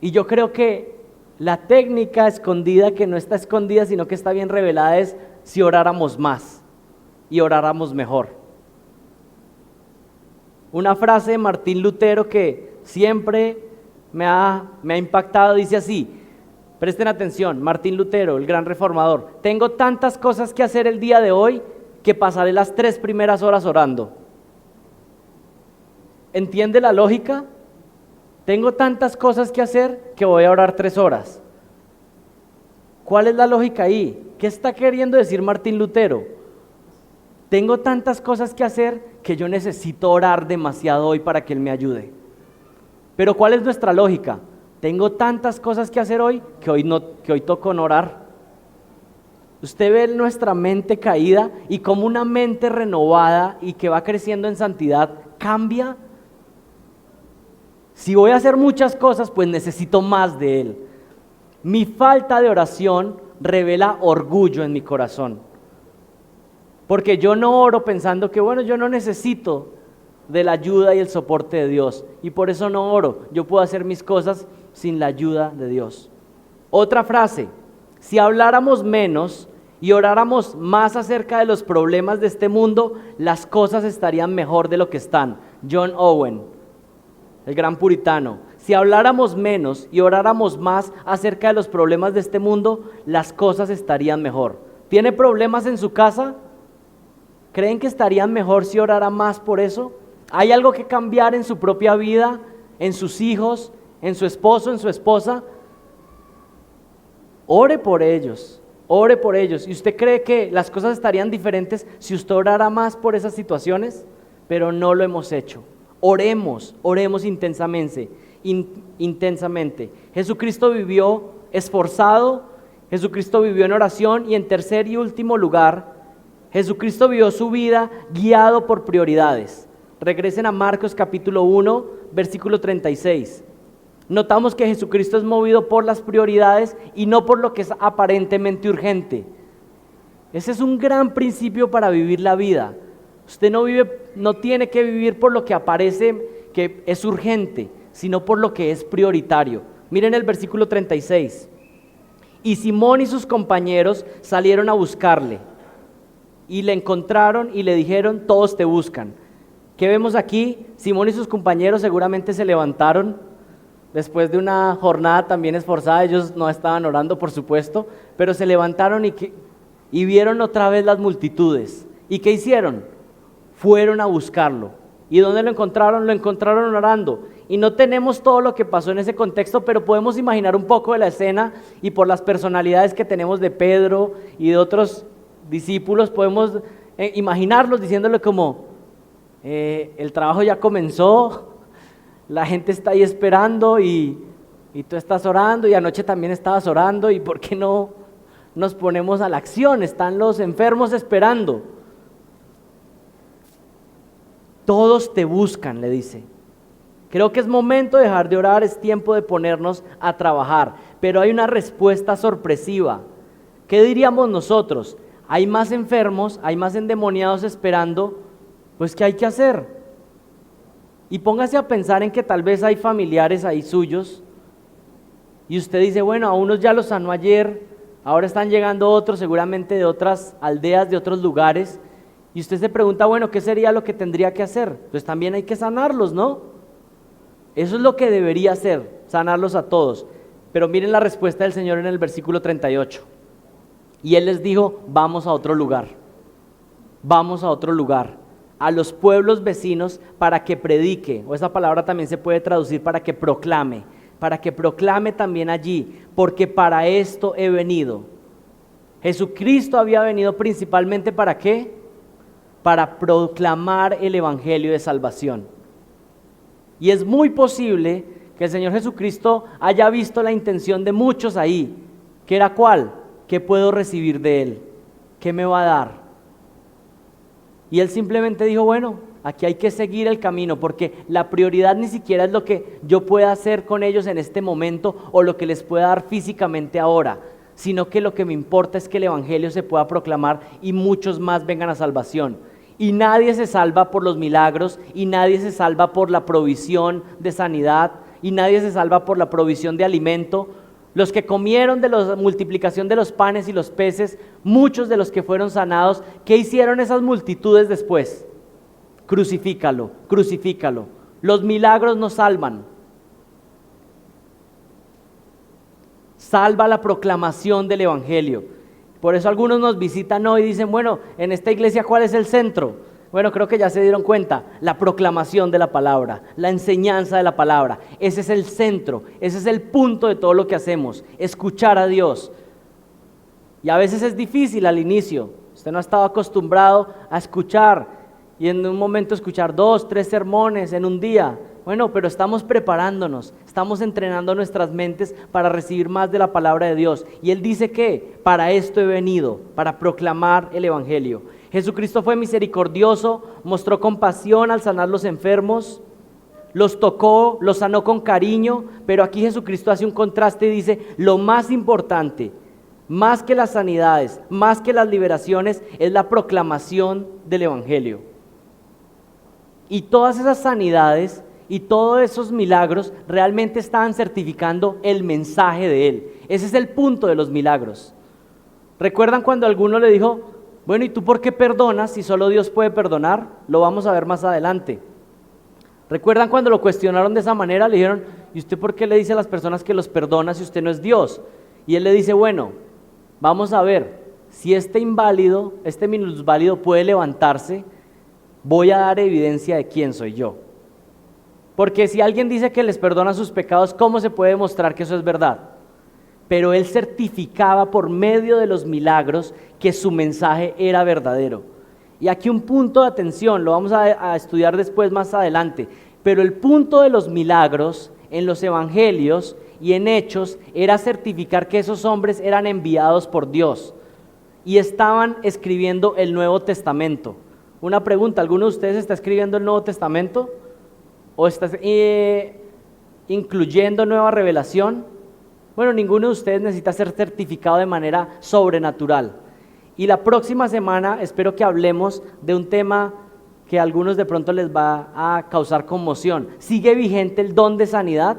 Y yo creo que la técnica escondida, que no está escondida, sino que está bien revelada, es si oráramos más y oráramos mejor. Una frase de Martín Lutero que siempre me ha impactado, dice así. Presten atención, Martín Lutero, el gran reformador. Tengo tantas cosas que hacer el día de hoy que pasaré las 3 primeras horas orando. ¿Entiende la lógica? Tengo tantas cosas que hacer que voy a orar 3 horas. ¿Cuál es la lógica ahí? ¿Qué está queriendo decir Martín Lutero? Tengo tantas cosas que hacer que yo necesito orar demasiado hoy para que Él me ayude. Pero ¿cuál es nuestra lógica? Tengo tantas cosas que hacer hoy que hoy toco no orar. Usted ve nuestra mente caída y como una mente renovada y que va creciendo en santidad cambia. Si voy a hacer muchas cosas, pues necesito más de Él. Mi falta de oración revela orgullo en mi corazón, porque yo no oro pensando que bueno, yo no necesito de la ayuda y el soporte de Dios, y por eso no oro. Yo puedo hacer mis cosas sin la ayuda de Dios. Otra frase: si habláramos menos y oráramos más acerca de los problemas de este mundo, las cosas estarían mejor de lo que están. John Owen, el gran puritano. Si habláramos menos y oráramos más acerca de los problemas de este mundo, las cosas estarían mejor. ¿Tiene problemas en su casa? ¿Creen que estarían mejor si orara más por eso? ¿Hay algo que cambiar en su propia vida, en sus hijos, en su esposo, en su esposa? Ore por ellos, ore por ellos. ¿Y usted cree que las cosas estarían diferentes si usted orara más por esas situaciones? Pero no lo hemos hecho. Oremos intensamente. Jesucristo vivió esforzado, Jesucristo vivió en oración, y en tercer y último lugar, Jesucristo vivió su vida guiado por prioridades. Regresen a Marcos capítulo 1, versículo 36. Notamos que Jesucristo es movido por las prioridades y no por lo que es aparentemente urgente. Ese es un gran principio para vivir la vida. Usted no tiene que vivir por lo que aparece que es urgente, sino por lo que es prioritario. Miren el versículo 36. Y Simón y sus compañeros salieron a buscarle, y le encontraron y le dijeron: todos te buscan. ¿Qué vemos aquí? Simón y sus compañeros seguramente se levantaron después de una jornada también esforzada. Ellos no estaban orando, por supuesto, pero se levantaron y vieron otra vez las multitudes. ¿Y qué hicieron? Fueron a buscarlo. ¿Y dónde lo encontraron? Lo encontraron orando. Y no tenemos todo lo que pasó en ese contexto, pero podemos imaginar un poco de la escena, y por las personalidades que tenemos de Pedro y de otros discípulos, podemos imaginarlos diciéndole como: el trabajo ya comenzó, la gente está ahí esperando y tú estás orando, y anoche también estabas orando, y ¿por qué no nos ponemos a la acción? Están los enfermos esperando. Todos te buscan, le dice. Creo que es momento de dejar de orar, es tiempo de ponernos a trabajar, pero hay una respuesta sorpresiva. ¿Qué diríamos nosotros? Hay más enfermos, hay más endemoniados esperando, pues ¿qué hay que hacer? Y póngase a pensar en que tal vez hay familiares ahí suyos, y usted dice: bueno, a unos ya los sanó ayer, ahora están llegando otros, seguramente de otras aldeas, de otros lugares, y usted se pregunta: bueno, ¿qué sería lo que tendría que hacer? Pues también hay que sanarlos, ¿no? Eso es lo que debería hacer, sanarlos a todos. Pero miren la respuesta del Señor en el versículo 38. Y Él les dijo: vamos a otro lugar, vamos a otro lugar, a los pueblos vecinos, para que predique, o esa palabra también se puede traducir para que proclame también allí, porque para esto he venido. Jesucristo había venido principalmente ¿para qué? Para proclamar el evangelio de salvación. Y es muy posible que el Señor Jesucristo haya visto la intención de muchos ahí, que era ¿cuál? ¿Qué puedo recibir de Él? ¿Qué me va a dar? Y Él simplemente dijo: bueno, aquí hay que seguir el camino, porque la prioridad ni siquiera es lo que yo pueda hacer con ellos en este momento o lo que les pueda dar físicamente ahora, sino que lo que me importa es que el evangelio se pueda proclamar y muchos más vengan a salvación. Y nadie se salva por los milagros, y nadie se salva por la provisión de sanidad, y nadie se salva por la provisión de alimento. Los que comieron de la multiplicación de los panes y los peces, muchos de los que fueron sanados, ¿qué hicieron esas multitudes después? Crucifícalo, crucifícalo. Los milagros no salvan. Salva la proclamación del evangelio. Por eso algunos nos visitan hoy y dicen: bueno, en esta iglesia ¿cuál es el centro? Bueno, creo que ya se dieron cuenta: la proclamación de la palabra, la enseñanza de la palabra. Ese es el centro, ese es el punto de todo lo que hacemos, escuchar a Dios. Y a veces es difícil al inicio, usted no ha estado acostumbrado a escuchar, y en un momento escuchar 2, 3 sermones en un día. Bueno, pero estamos preparándonos, estamos entrenando nuestras mentes para recibir más de la palabra de Dios. Y Él dice que para esto he venido, para proclamar el evangelio. Jesucristo fue misericordioso, mostró compasión al sanar los enfermos, los tocó, los sanó con cariño, pero aquí Jesucristo hace un contraste y dice: lo más importante, más que las sanidades, más que las liberaciones, es la proclamación del evangelio. Y todas esas sanidades y todos esos milagros realmente estaban certificando el mensaje de Él. Ese es el punto de los milagros. ¿Recuerdan cuando alguno le dijo: bueno, ¿y tú por qué perdonas si solo Dios puede perdonar? Lo vamos a ver más adelante. ¿Recuerdan cuando lo cuestionaron de esa manera? Le dijeron: ¿y usted por qué le dice a las personas que los perdona si usted no es Dios? Y Él le dice: bueno, vamos a ver, si este inválido, este minusválido puede levantarse, voy a dar evidencia de quién soy yo. Porque si alguien dice que les perdona sus pecados, ¿cómo se puede demostrar que eso es verdad? Pero Él certificaba por medio de los milagros que su mensaje era verdadero. Y aquí un punto de atención, lo vamos a estudiar después más adelante, pero el punto de los milagros en los evangelios y en Hechos era certificar que esos hombres eran enviados por Dios y estaban escribiendo el Nuevo Testamento. Una pregunta, ¿alguno de ustedes está escribiendo el Nuevo Testamento? ¿O está incluyendo nueva revelación? Bueno, ninguno de ustedes necesita ser certificado de manera sobrenatural. Y la próxima semana espero que hablemos de un tema que a algunos de pronto les va a causar conmoción. ¿Sigue vigente el don de sanidad?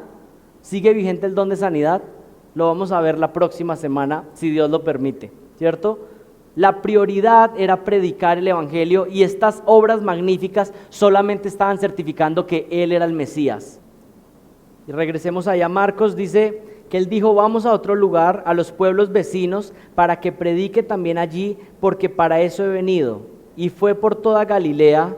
¿Sigue vigente el don de sanidad? Lo vamos a ver la próxima semana, si Dios lo permite, ¿cierto? La prioridad era predicar el Evangelio y estas obras magníficas solamente estaban certificando que Él era el Mesías. Y regresemos allá, Marcos dice que Él dijo, vamos a otro lugar, a los pueblos vecinos, para que predique también allí, porque para eso he venido. Y fue por toda Galilea,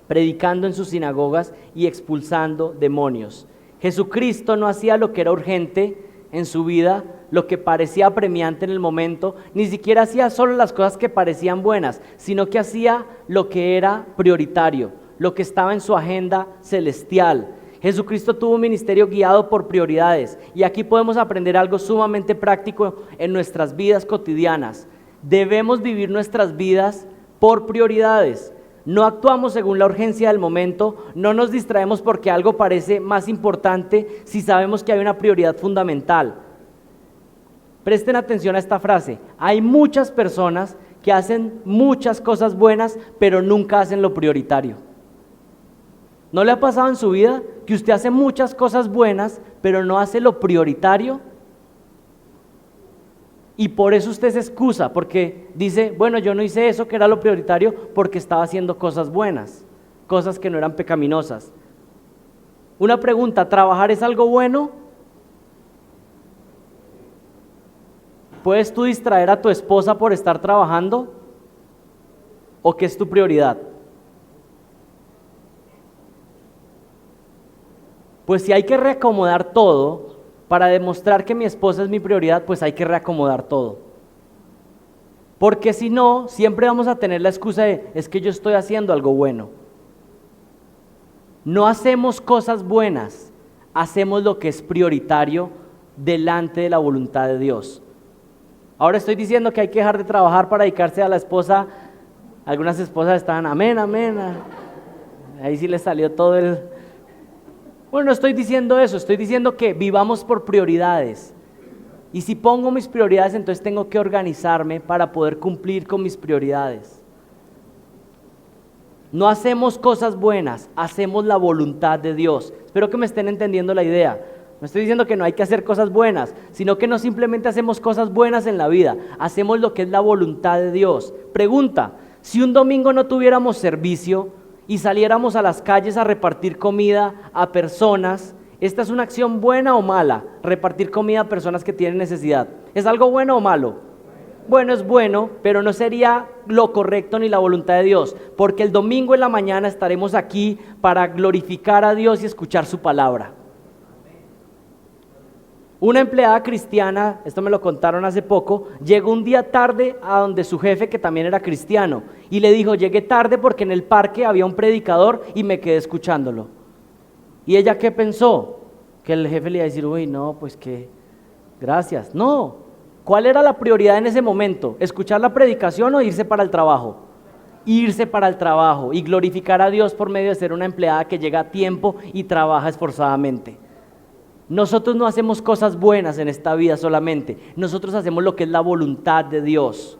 predicando en sus sinagogas y expulsando demonios. Jesucristo no hacía lo que era urgente en su vida, lo que parecía apremiante en el momento, ni siquiera hacía solo las cosas que parecían buenas, sino que hacía lo que era prioritario, lo que estaba en su agenda celestial. Jesucristo tuvo un ministerio guiado por prioridades, y aquí podemos aprender algo sumamente práctico en nuestras vidas cotidianas. Debemos vivir nuestras vidas por prioridades. No actuamos según la urgencia del momento, no nos distraemos porque algo parece más importante si sabemos que hay una prioridad fundamental. Presten atención a esta frase. Hay muchas personas que hacen muchas cosas buenas, pero nunca hacen lo prioritario. ¿No le ha pasado en su vida que usted hace muchas cosas buenas, pero no hace lo prioritario? Y por eso usted se excusa, porque dice, bueno, yo no hice eso que era lo prioritario porque estaba haciendo cosas buenas, cosas que no eran pecaminosas. Una pregunta, ¿trabajar es algo bueno? ¿Puedes tú distraer a tu esposa por estar trabajando? ¿O qué es tu prioridad? Pues si hay que reacomodar todo para demostrar que mi esposa es mi prioridad, pues hay que reacomodar todo. Porque si no, siempre vamos a tener la excusa de, es que yo estoy haciendo algo bueno. No hacemos cosas buenas, hacemos lo que es prioritario delante de la voluntad de Dios. Ahora estoy diciendo que hay que dejar de trabajar para dedicarse a la esposa. Algunas esposas estaban, amén, amén. Ahí sí les salió todo el... Bueno, no estoy diciendo eso, estoy diciendo que vivamos por prioridades. Y si pongo mis prioridades, entonces tengo que organizarme para poder cumplir con mis prioridades. No hacemos cosas buenas, hacemos la voluntad de Dios. Espero que me estén entendiendo la idea. No estoy diciendo que no hay que hacer cosas buenas, sino que no simplemente hacemos cosas buenas en la vida, hacemos lo que es la voluntad de Dios. Pregunta, si un domingo no tuviéramos servicio y saliéramos a las calles a repartir comida a personas, ¿esta es una acción buena o mala? Repartir comida a personas que tienen necesidad. ¿Es algo bueno o malo? Bueno, es bueno, pero no sería lo correcto ni la voluntad de Dios, porque el domingo en la mañana estaremos aquí para glorificar a Dios y escuchar su palabra. Una empleada cristiana, esto me lo contaron hace poco, llegó un día tarde a donde su jefe, que también era cristiano, y le dijo, llegué tarde porque en el parque había un predicador y me quedé escuchándolo. ¿Y ella qué pensó? Que el jefe le iba a decir, uy, no, pues que, gracias. No, ¿cuál era la prioridad en ese momento? ¿Escuchar la predicación o irse para el trabajo? Irse para el trabajo y glorificar a Dios por medio de ser una empleada que llega a tiempo y trabaja esforzadamente. Nosotros no hacemos cosas buenas en esta vida solamente, nosotros hacemos lo que es la voluntad de Dios.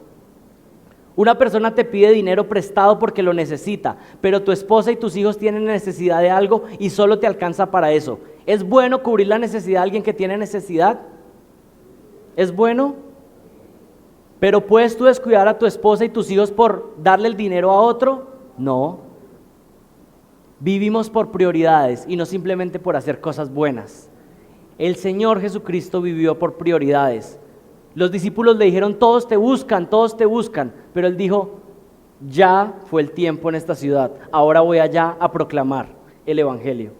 Una persona te pide dinero prestado porque lo necesita, pero tu esposa y tus hijos tienen necesidad de algo y solo te alcanza para eso. ¿Es bueno cubrir la necesidad de alguien que tiene necesidad? ¿Es bueno? ¿Pero puedes tú descuidar a tu esposa y tus hijos por darle el dinero a otro? No. Vivimos por prioridades y no simplemente por hacer cosas buenas. El Señor Jesucristo vivió por prioridades. Los discípulos le dijeron, todos te buscan, pero Él dijo, ya fue el tiempo en esta ciudad, ahora voy allá a proclamar el Evangelio.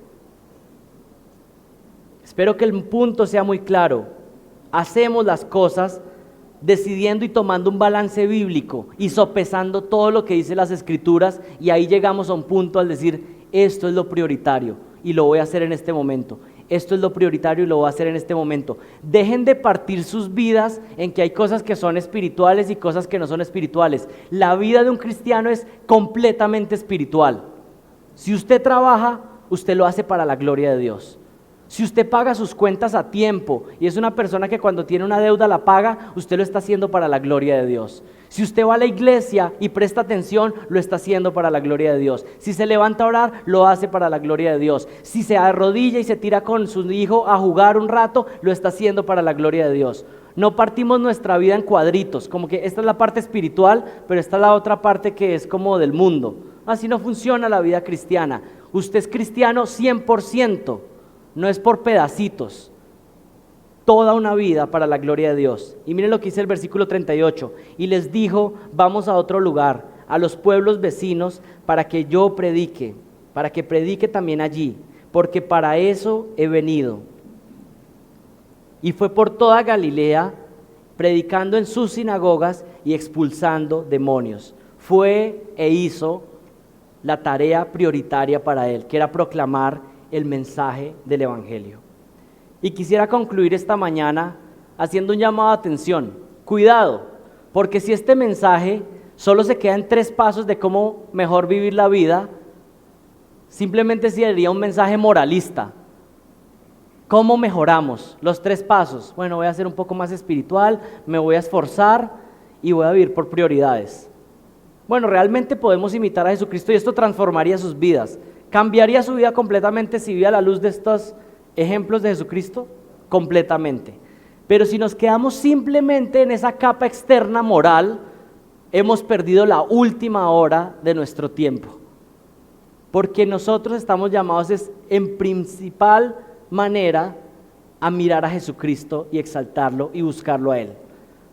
Espero que el punto sea muy claro. Hacemos las cosas decidiendo y tomando un balance bíblico y sopesando todo lo que dice las Escrituras, y ahí llegamos a un punto al decir, esto es lo prioritario y lo voy a hacer en este momento. Esto es lo prioritario y lo voy a hacer en este momento. Dejen de partir sus vidas en que hay cosas que son espirituales y cosas que no son espirituales. La vida de un cristiano es completamente espiritual. Si usted trabaja, usted lo hace para la gloria de Dios. Si usted paga sus cuentas a tiempo y es una persona que cuando tiene una deuda la paga, usted lo está haciendo para la gloria de Dios. Si usted va a la iglesia y presta atención, lo está haciendo para la gloria de Dios. Si se levanta a orar, lo hace para la gloria de Dios. Si se arrodilla y se tira con su hijo a jugar un rato, lo está haciendo para la gloria de Dios. No partimos nuestra vida en cuadritos, como que esta es la parte espiritual, pero esta es la otra parte que es como del mundo. Así no funciona la vida cristiana. Usted es cristiano 100%. No es por pedacitos, toda una vida para la gloria de Dios. Y miren lo que dice el versículo 38, y les dijo, vamos a otro lugar, a los pueblos vecinos, para que yo predique, para que predique también allí, porque para eso he venido. Y fue por toda Galilea, predicando en sus sinagogas y expulsando demonios. Fue e hizo la tarea prioritaria para él, que era proclamar el mensaje del Evangelio. Y quisiera concluir esta mañana haciendo un llamado de atención. Cuidado, porque si este mensaje solo se queda en 3 pasos de cómo mejor vivir la vida, simplemente sería un mensaje moralista. ¿Cómo mejoramos? Los 3 pasos. Bueno, voy a ser un poco más espiritual, me voy a esforzar y voy a vivir por prioridades. Bueno, realmente podemos imitar a Jesucristo y esto transformaría sus vidas. ¿Cambiaría su vida completamente si vive a la luz de estos ejemplos de Jesucristo? Completamente. Pero si nos quedamos simplemente en esa capa externa moral, hemos perdido la última hora de nuestro tiempo. Porque nosotros estamos llamados en principal manera a mirar a Jesucristo y exaltarlo y buscarlo a Él.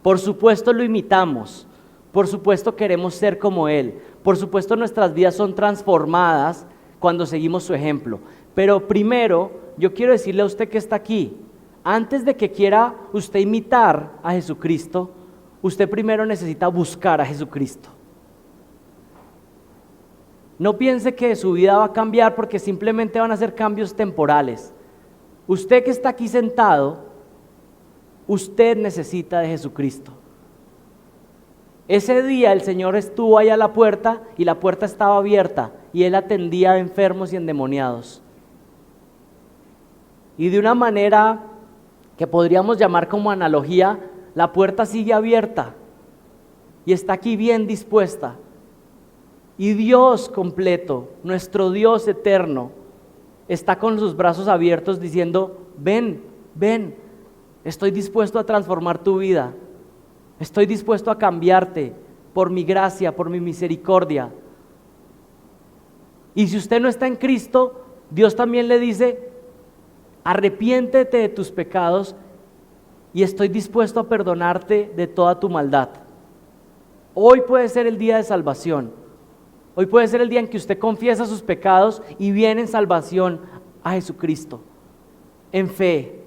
Por supuesto lo imitamos, por supuesto queremos ser como Él, por supuesto nuestras vidas son transformadas cuando seguimos su ejemplo. Pero primero, yo quiero decirle a usted que está aquí, antes de que quiera usted imitar a Jesucristo, usted primero necesita buscar a Jesucristo. No piense que su vida va a cambiar porque simplemente van a ser cambios temporales. Usted que está aquí sentado, usted necesita de Jesucristo. Ese día el Señor estuvo ahí a la puerta y la puerta estaba abierta y Él atendía a enfermos y endemoniados. Y de una manera que podríamos llamar como analogía, la puerta sigue abierta y está aquí bien dispuesta. Y Dios completo, nuestro Dios eterno, está con sus brazos abiertos diciendo, ven, ven, estoy dispuesto a transformar tu vida. Estoy dispuesto a cambiarte por mi gracia, por mi misericordia. Y si usted no está en Cristo, Dios también le dice, arrepiéntete de tus pecados y estoy dispuesto a perdonarte de toda tu maldad. Hoy puede ser el día de salvación. Hoy puede ser el día en que usted confiesa sus pecados y viene en salvación a Jesucristo, en fe.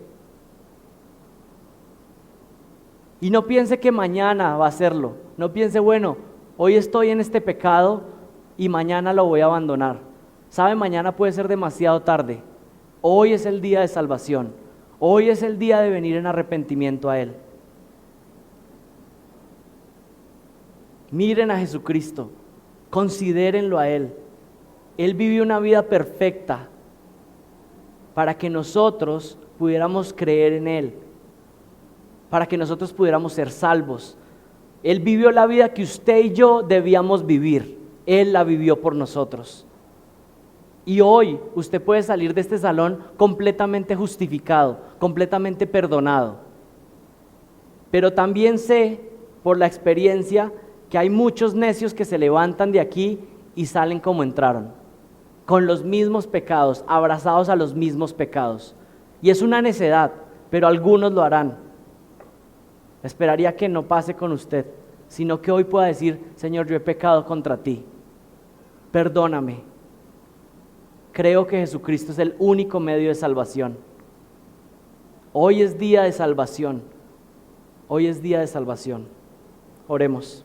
Y no piense que mañana va a hacerlo. No piense, bueno, hoy estoy en este pecado y mañana lo voy a abandonar. ¿Sabe? Mañana puede ser demasiado tarde. Hoy es el día de salvación. Hoy es el día de venir en arrepentimiento a Él. Miren a Jesucristo. Considérenlo a Él. Él vivió una vida perfecta para que nosotros pudiéramos creer en Él, para que nosotros pudiéramos ser salvos. Él vivió la vida que usted y yo debíamos vivir. Él la vivió por nosotros. Y hoy usted puede salir de este salón completamente justificado, completamente perdonado. Pero también sé por la experiencia que hay muchos necios que se levantan de aquí y salen como entraron, con los mismos pecados, abrazados a los mismos pecados. Y es una necedad, pero algunos lo harán. Esperaría que no pase con usted, sino que hoy pueda decir, Señor, yo he pecado contra ti, perdóname. Creo que Jesucristo es el único medio de salvación. Hoy es día de salvación. Hoy es día de salvación. Oremos.